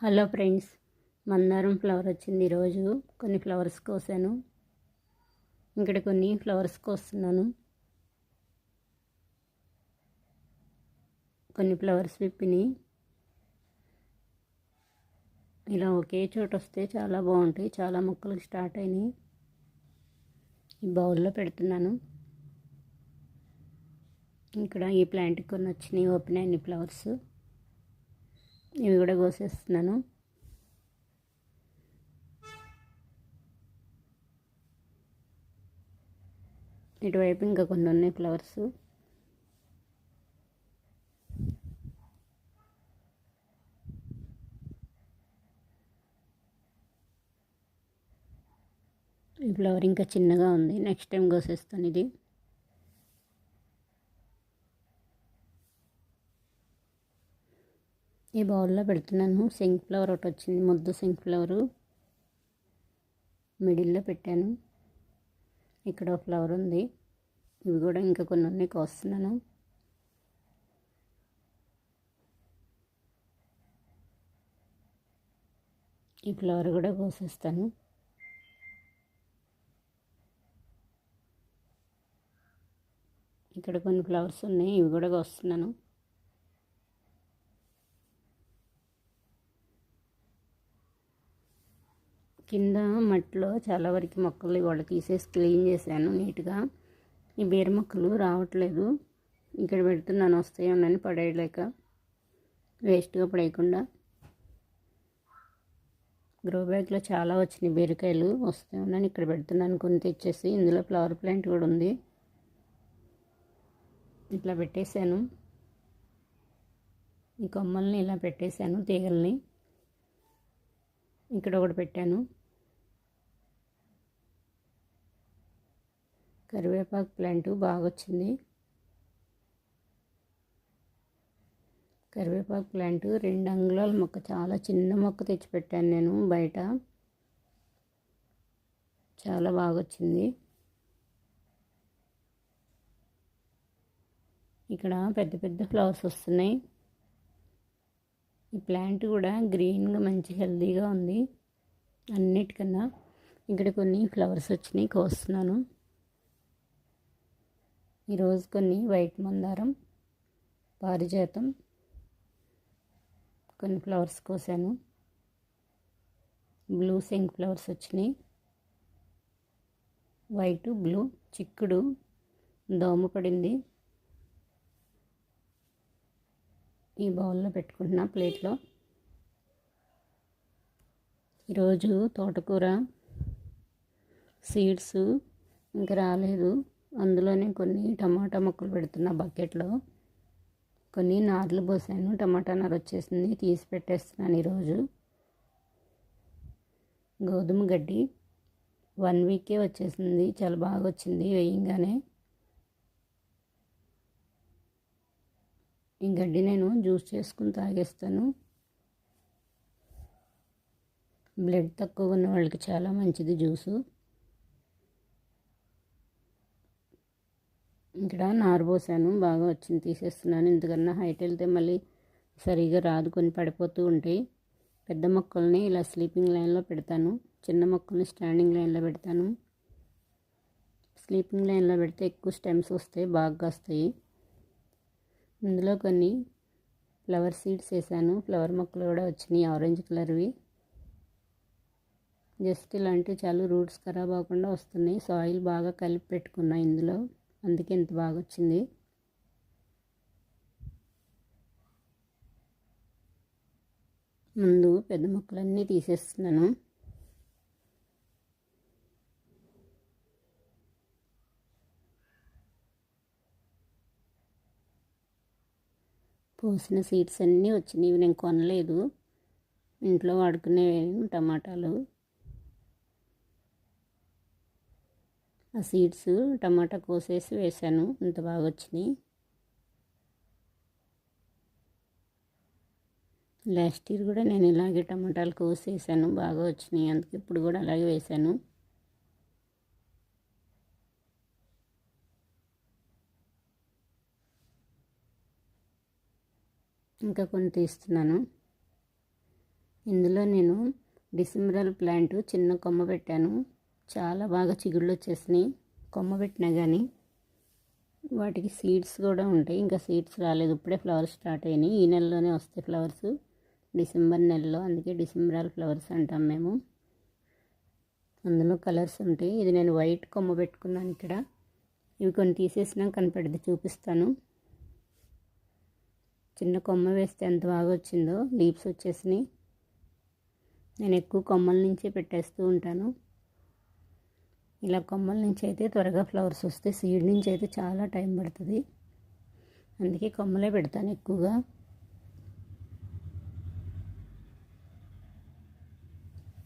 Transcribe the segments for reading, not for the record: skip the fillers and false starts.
Hello friends, మందారం flower వచ్చింది. ఈరోజు కొన్ని ఫ్లవర్స్ కోసాను. ఇక్కడ కొన్ని ఫ్లవర్స్ కోస్తున్నాను. కొన్ని ఫ్లవర్స్ విప్పిని ఇలా ఒకే చోట వస్తే చాలా బాగుంటాయి. చాలా మొక్కలు స్టార్ట్ అయినాయి. ఈ బౌల్లో పెడుతున్నాను. ఇక్కడ ఈ ప్లాంట్కి కొన్ని వచ్చినాయి, ఓపెన్ అయిన ఫ్లవర్స్. ఇవి కూడా కోసేస్తున్నాను. ఇటువైపు ఇంకా కొన్ని ఉన్నాయి ఫ్లవర్స్. ఈ ఫ్లవర్ ఇంకా చిన్నగా ఉంది, నెక్స్ట్ టైం కోసేస్తాను. ఇది ఈ బౌల్లో పెడుతున్నాను. సింక్ ఫ్లవర్ ఒకటి వచ్చింది, ముద్దు సింక్ ఫ్లవరు మిడిల్లో పెట్టాను. ఇక్కడ ఒక ఫ్లవర్ ఉంది. ఇవి కూడా ఇంకా కొన్ని ఉన్నాయి, కోస్తున్నాను. ఈ ఫ్లవర్ కూడా కోసేస్తాను. ఇక్కడ కొన్ని ఫ్లవర్స్ ఉన్నాయి, ఇవి కూడా కోస్తున్నాను. కింద మట్టిలో చాలా వరకు మొక్కలు ఇవాళ తీసేసి క్లీన్ చేశాను నీట్గా. ఈ బీర మొక్కలు రావట్లేదు. ఇక్కడ పెడుతున్నాను, వస్తాయని పడేయలేక, వేస్ట్గా పడేయకుండా. గ్రో బ్యాగ్లో చాలా వచ్చినాయి బీరకాయలు, వస్తాయని ఇక్కడ పెడుతున్నాను కొన్ని తెచ్చేసి. ఇందులో ఫ్లవర్ ప్లాంట్ కూడా ఉంది. ఇట్లా పెట్టేశాను. ఈ కొమ్మల్ని ఇలా పెట్టేశాను, తీగల్ని. ఇక్కడ ఒకటి పెట్టాను. కరివేపాకు ప్లాంట్ బాగా వచ్చింది. కరివేపాకు ప్లాంట్ 2 అంగుళాల మొక్క, చాలా చిన్న మొక్క తెచ్చిపెట్టాను నేను బయట. చాలా బాగా వచ్చింది. ఇక్కడ పెద్ద పెద్ద ఫ్లవర్స్ వస్తున్నాయి. ఈ ప్లాంట్ కూడా గ్రీన్గా మంచి హెల్తీగా ఉంది అన్నిటికన్నా. ఇక్కడ కొన్ని ఫ్లవర్స్ వచ్చినాయి, కోస్తున్నాను. ఈరోజు కొన్ని వైట్ మందారం, పారిజాతం, కొన్ని ఫ్లవర్స్ కోసాను. బ్లూ సింక్ ఫ్లవర్స్ వచ్చినాయి. వైట్, బ్లూ, చిక్కుడు దోమ పడింది. ఈ బౌల్లో పెట్టుకుంటున్నా, ప్లేట్లో. ఈరోజు తోటకూర సీడ్స్ ఇంకా రాలేదు. అందులోనే కొన్ని టమాటా మొక్కలు పెడుతున్నా బకెట్లో. కొన్ని నార్లు పోసాను, టమాటా నారు వచ్చేసింది, తీసి పెట్టేస్తున్నాను ఈరోజు. గోధుమ గడ్డి 1 వీకే వచ్చేసింది, చాలా బాగా వచ్చింది వేయంగానే. ఈ గడ్డి నేను జ్యూస్ చేసుకుని తాగేస్తాను. బ్లడ్ తక్కువ ఉన్న వాళ్ళకి చాలా మంచిది జ్యూసు. ఇక్కడ నారు పోసాను, బాగా వచ్చింది, తీసేస్తున్నాను. ఎందుకన్నా హైట్ వెళ్తే మళ్ళీ సరిగా రాదు, కొన్ని పడిపోతూ ఉంటాయి. పెద్ద మొక్కల్ని ఇలా స్లీపింగ్ లైన్లో పెడతాను, చిన్న మొక్కల్ని స్టాండింగ్ లైన్లో పెడతాను. స్లీపింగ్ లైన్లో పెడితే ఎక్కువ స్టెమ్స్ వస్తాయి, బాగా వస్తాయి. ఇందులో కొన్ని ఫ్లవర్ సీడ్స్ వేసాను, ఫ్లవర్ మొక్కలు కూడా వచ్చినాయి, ఆరెంజ్ కలర్వి. జస్ట్ ఇలాంటివి చాలు, రూట్స్ ఖరాబ్ అవ్వకుండా వస్తున్నాయి. సాయిల్ బాగా కలిపి పెట్టుకున్నా ఇందులో, అందుకే ఇంత బాగా వచ్చింది. ముందు పెద్ద మొక్కలన్నీ తీసేస్తున్నాను. పోసిన సీడ్స్ అన్నీ వచ్చినాయి, నేను కొనలేదు, ఇంట్లో వాడుకునే టమాటాలు. ఆ సీడ్స్ టమాటా కోసేసి వేసాను, ఇంత బాగా వచ్చినాయి. లాస్ట్ ఇయర్ కూడా నేను ఇలాగే టమాటాలు కోసేసాను, బాగా వచ్చినాయి, అందుకే ఇప్పుడు కూడా అలాగే వేసాను. ఇంకా కొన్ని తీస్తున్నాను. ఇందులో నేను డిసెంబరల్ ప్లాంట్ చిన్న కొమ్మ పెట్టాను. చాలా బాగా చిగుళ్ళు వచ్చేసినాయి. కొమ్మ పెట్టినా కానీ వాటికి సీడ్స్ కూడా ఉంటాయి. ఇంకా సీడ్స్ రాలేదు, ఇప్పుడే ఫ్లవర్స్ స్టార్ట్ అయినాయి. ఈ నెలలోనే వస్తాయి ఫ్లవర్స్, డిసెంబర్ నెలలో. అందుకే డిసెంబరల్ ఫ్లవర్స్ అంటాం మేము. అందులో కలర్స్ ఉంటాయి. ఇది నేను వైట్ కొమ్మ పెట్టుకున్నాను ఇక్కడ. ఇవి కొన్ని తీసేసినా కనపడింది, చూపిస్తాను. చిన్న కొమ్మ వేస్తే ఎంత బాగా వచ్చిందో, లీవ్స్ వచ్చేసినాయి. నేను ఎక్కువ కొమ్మల నుంచే పెట్టేస్తూ ఉంటాను. ఇలా కొమ్మల నుంచి అయితే త్వరగా ఫ్లవర్స్ వస్తాయి, సీడ్ నుంచి అయితే చాలా టైం పడుతుంది. అందుకే కొమ్మలే పెడతాను ఎక్కువగా.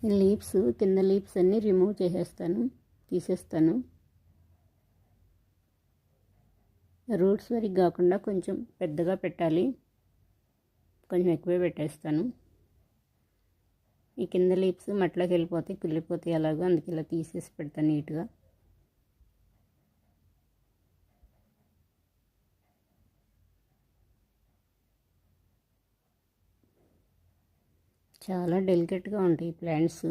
ఈ లీవ్స్, కింద లీవ్స్ అన్నీ రిమూవ్ చేసేస్తాను, తీసేస్తాను. రూట్స్ వరకు కాకుండా కొంచెం పెద్దగా పెట్టాలి, కొంచెం ఎక్కువే పెట్టేస్తాను. ఈ కింద లీవ్స్ మట్లోకి వెళ్ళిపోతాయి, కుళ్ళిపోతాయి అలాగా. అందుకే ఇలా తీసేసి పెడతాను నీట్గా. చాలా డెలికేట్గా ఉంటాయి ఈ ప్లాంట్స్.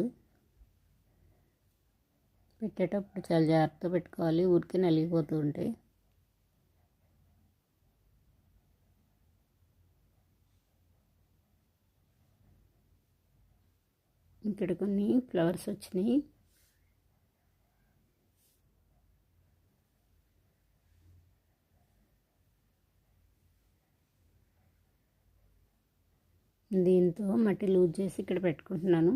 పెట్టేటప్పుడు చాలా జాగ్రత్తగా పెట్టుకోవాలి, ఊరికే నలిగిపోతూ ఉంటాయి. ఇక్కడ కొన్ని ఫ్లవర్స్ వచ్చినాయి. దీంతో మట్టి లూజ్ చేసి ఇక్కడ పెట్టుకుంటున్నాను.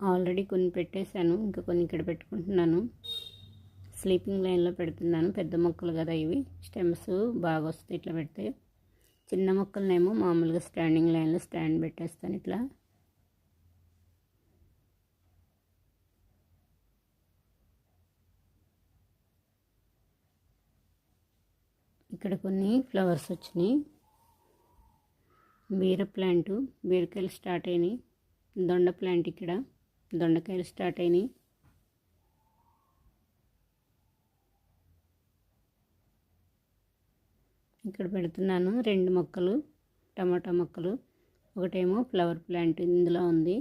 ఆల్రెడీ కొన్ని పెట్టేశాను, ఇంకా కొన్ని ఇక్కడ పెట్టుకుంటున్నాను. స్లీపింగ్ లైన్లో పెడుతున్నాను. పెద్ద మొక్కలు కదా ఇవి, స్టెమ్స్ బాగా వస్తాయి ఇట్లా పెడితే. చిన్న మొక్కలనేమో మామూలుగా స్టాండింగ్ లైన్లో స్టాండ్ పెట్టేస్తాను ఇట్లా. ఇక్కడ కొన్ని ఫ్లవర్స్ వచ్చినాయి. బీర ప్లాంట్, బీరకాయలు స్టార్ట్ అయినాయి. దొండ ప్లాంట్, ఇక్కడ దొండకాయలు స్టార్ట్ అయినాయి. ఇక్కడ పెడుతున్నాను 2 మొక్కలు, టమాటా మొక్కలు. ఒకటేమో ఫ్లవర్ ప్లాంట్ ఇందులో ఉంది.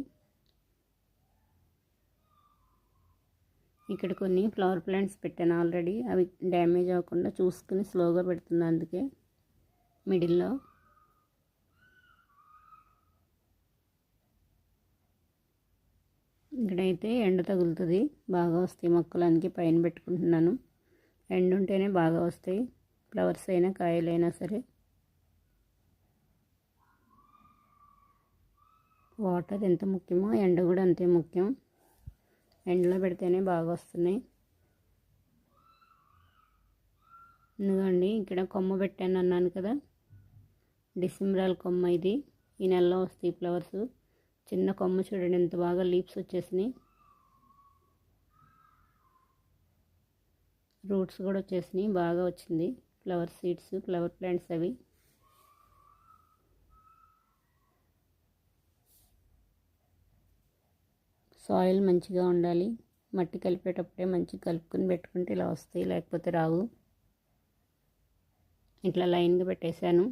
ఇక్కడ కొన్ని ఫ్లవర్ ప్లాంట్స్ పెట్టాను ఆల్రెడీ, అవి డ్యామేజ్ అవ్వకుండా చూసుకుని స్లోగా పెడుతున్నాను, అందుకే మిడిల్లో. ఇక్కడైతే ఎండ తగులుతుంది, బాగా వస్తాయి మొక్కలు, అందుకే పైన పెట్టుకుంటున్నాను. ఎండ ఉంటేనే బాగా వస్తాయి ఫ్లవర్స్ అయినా కాయలైనా సరే. వాటర్ ఎంత ముఖ్యమో ఎండ కూడా అంతే ముఖ్యం. ఎండలో పెడితేనే బాగా వస్తున్నాయి. ఎందుకండి ఇక్కడ కొమ్మ పెట్టాను అన్నాను కదా, డిసెంబరల్ కొమ్మ ఇది. ఈ నెలలో వస్తాయి ఫ్లవర్స్. చిన్న కొమ్మ చూడండి ఎంత బాగా లీవ్స్ వచ్చేసినాయి, రూట్స్ కూడా వచ్చేసినాయి, బాగా వచ్చింది ఫ్లవర్ సీడ్స్, ఫ్లవర్ ప్లాంట్స్ అవి. సాయిల్ మంచిగా ఉండాలి, మట్టి కలిపేటప్పుడే మంచిగా కలుపుకొని పెట్టుకుంటే ఇలా వస్తాయి, లేకపోతే రావు. ఇట్లా లైన్గా పెట్టేశాను.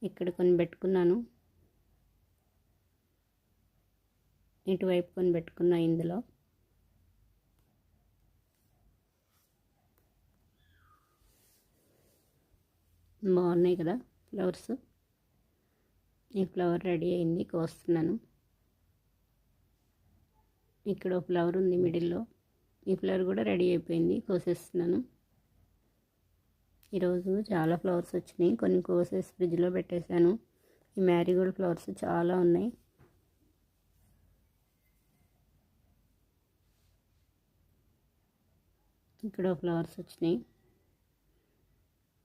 ఇక్కడ కొన్ని పెట్టుకున్నాను, ఇటువైపు కొన్ని పెట్టుకున్నా. ఇందులో బాగున్నాయి కదా ఫ్లవర్స్. ఈ ఫ్లవర్ రెడీ అయింది, కోస్తున్నాను. ఇక్కడ ఒక ఫ్లవర్ ఉంది మిడిల్లో, ఈ ఫ్లవర్ కూడా రెడీ అయిపోయింది, కోసేస్తున్నాను. ఈరోజు చాలా ఫ్లవర్స్ వచ్చినాయి, కొన్ని కోసేసి ఫ్రిడ్జ్లో పెట్టేశాను. ఈ మ్యారీగోల్డ్ ఫ్లవర్స్ చాలా ఉన్నాయి. ఇక్కడ ఫ్లవర్స్ వచ్చినాయి.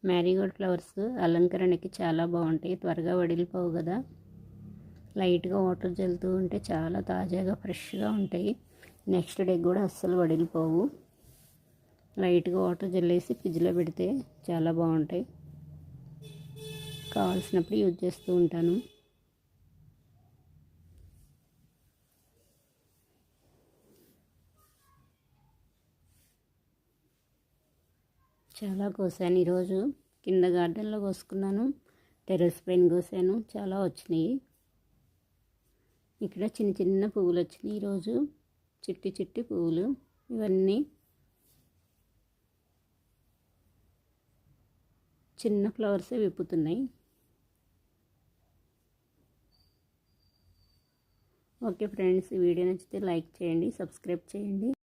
మ్యారీగోల్డ్ ఫ్లవర్స్ అలంకరణకి చాలా బాగుంటాయి, త్వరగా వడిలిపోవు కదా. లైట్గా వాటర్ జల్లుతూ ఉంటే చాలా తాజాగా ఫ్రెష్గా ఉంటాయి. నెక్స్ట్ డే కూడా అస్సలు వడిలిపోవు. లైట్గా వాటర్ జల్లేసి ఫ్రిడ్జ్లో పెడితే చాలా బాగుంటాయి. కావాల్సినప్పుడు యూజ్ చేస్తూ ఉంటాను. చాలా కోసాను ఈరోజు, కింద గార్డెన్లో కోసుకున్నాను. టెర్రస్ పైన కోసాను, చాలా వచ్చినాయి. ఇక్కడ చిన్న చిన్న పువ్వులు వచ్చినాయి ఈరోజు, చిట్టి చిట్టి పువ్వులు. ఇవన్నీ చిన్న ఫ్లవర్సే విప్పుతున్నాయి. ఓకే ఫ్రెండ్స్, ఈ వీడియో నచ్చితే లైక్ చేయండి, సబ్స్క్రైబ్ చేయండి.